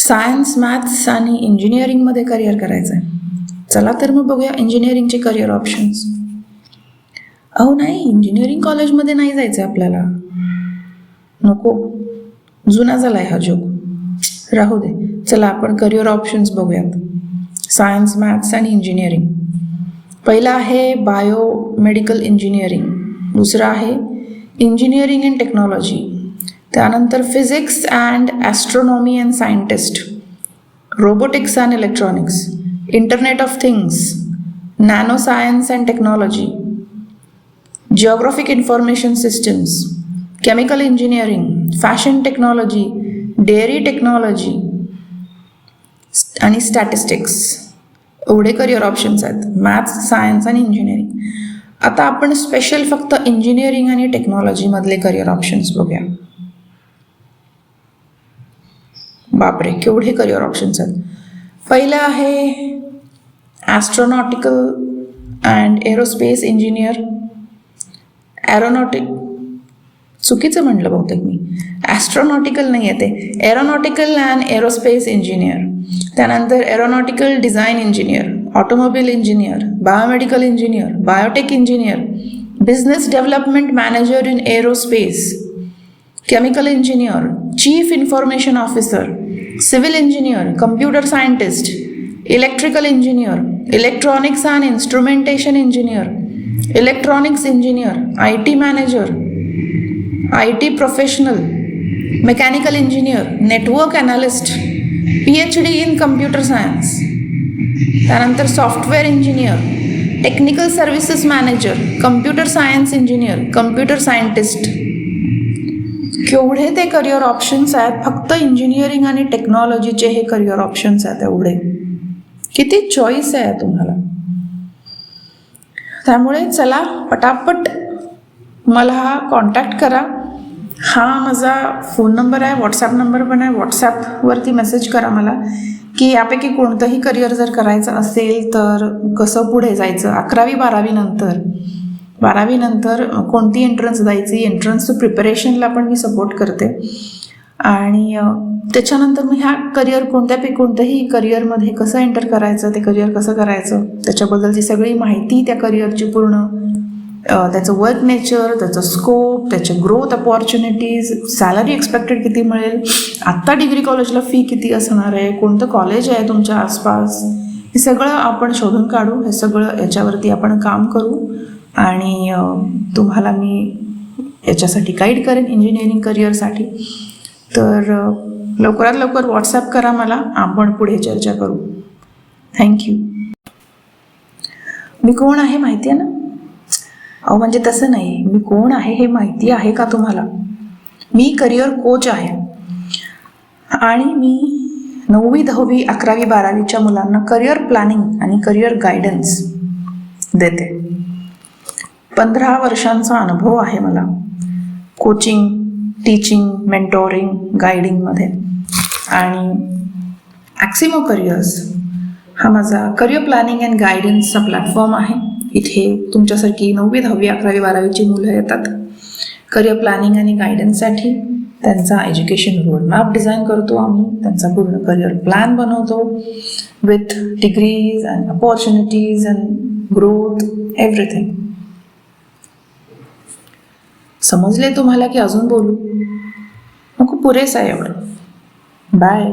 Science, maths आणि इंजिनिअरिंगमध्ये career करायचं आहे. चला तर मग बघूया इंजिनिअरिंगचे करिअर ऑप्शन्स. अहो नाही, इंजिनिअरिंग कॉलेजमध्ये नाही जायचं आपल्याला. नको, जुना झाला आहे हा जोक. राहू दे. चला आपण करिअर ऑप्शन्स बघूयात. सायन्स, मॅथ्स आणि इंजिनिअरिंग. पहिला आहे बायोमेडिकल इंजिनिअरिंग. दुसरं आहे इंजिनिअरिंग अँड टेक्नॉलॉजी. त्यानंतर physics and astronomy and scientist, robotics and electronics, internet of things, nano science and technology, geographic information systems, chemical engineering, fashion technology, dairy technology आणि statistics. एवढे career options आहेत, maths, science आणि engineering. आता आपण special फक्त engineering आणि टेक्नॉलॉजीमधले career options बघूया. बापरे, केवढे करिअर ऑप्शन्स आहेत. पहिलं आहे ॲस्ट्रॉनॉटिकल अँड एरोस्पेस इंजिनियर. चुकीचं म्हटलं बहुतेक मी. ॲस्ट्रॉनॉटिकल नाही आहे ते, एरोनॉटिकल अँड एरोस्पेस इंजिनियर. त्यानंतर aeronautical design engineer, automobile engineer, biomedical engineer, biotech engineer, business development manager in aerospace, chemical engineer, chief information officer, civil engineer, computer scientist, electrical engineer, electronics and instrumentation engineer, electronics engineer, IT manager, IT professional, mechanical engineer, network analyst, PhD in computer science. त्यानंतर software engineer, technical services manager, computer science engineer, computer scientist. केवढे ते career options आहेत. फक्त engineering आणि टेक्नॉलॉजीचे हे career options आहेत एवढे. किती चॉईस आहे तुम्हाला. त्यामुळे चला पटापट मला कॉन्टॅक्ट करा. हा माझा फोन नंबर आहे, व्हॉट्सॲप नंबर पण आहे. व्हॉट्सॲपवरती मेसेज करा मला की यापैकी कोणतंही करिअर जर करायचं असेल तर कसं पुढे जायचं. 11वी 12वी नंतर कोणती एंट्रन्स द्यायची, एंट्रन्सचं प्रिपरेशनला पण मी सपोर्ट करते. आणि त्याच्यानंतर मग ह्या कोणत्याही करिअरमध्ये कसं एंटर करायचं, ते करिअर कसं करायचं, त्याच्याबद्दलची सगळी माहिती, त्या करिअरची पूर्ण, त्याचं वर्क नेचर, त्याचं स्कोप, त्याचे ग्रोथ अपॉर्च्युनिटीज, सॅलरी एक्सपेक्टेड किती मिळेल, आत्ता डिग्री कॉलेजला फी किती असणार आहे, कोणतं कॉलेज आहे तुमच्या आसपास, हे सगळं आपण शोधून काढू. हे सगळं याच्यावरती आपण काम करू आणि तुम्हाला मी याच्यासाठी गाईड करेन इंजिनिअरिंग करिअरसाठी. तर लवकरात लवकर व्हॉट्सॲप करा मला, आपण पुढे चर्चा करू. थँक्यू. मी कोण आहे माहिती आहे ना? अहो म्हणजे तसं नाही, मी कोण आहे हे माहिती आहे का तुम्हाला? मी करिअर कोच आहे आणि मी 9वी 10वी 11वी 12वीच्या मुलांना करिअर प्लॅनिंग आणि करिअर गायडन्स देते. 15 वर्षांचा अनुभव आहे मला कोचिंग, टीचिंग, मेंटोरिंग, गायडिंगमध्ये. आणि ॲक्सिमो करिअर्स हा माझा करिअर प्लॅनिंग अँड गायडन्सचा प्लॅटफॉर्म आहे. इथे तुमच्यासारखी 9वी 10वी 11वी 12वीची मुलं येतात करिअर प्लॅनिंग आणि गायडन्ससाठी. त्यांचा एज्युकेशन रोडमॅप डिझाईन करतो आम्ही, त्यांचा पूर्ण करिअर प्लॅन बनवतो with degrees and opportunities and growth, everything. समजले तुम्हाला की अजून बोलू? नको, पुरेसं आहे एवढं. बाय.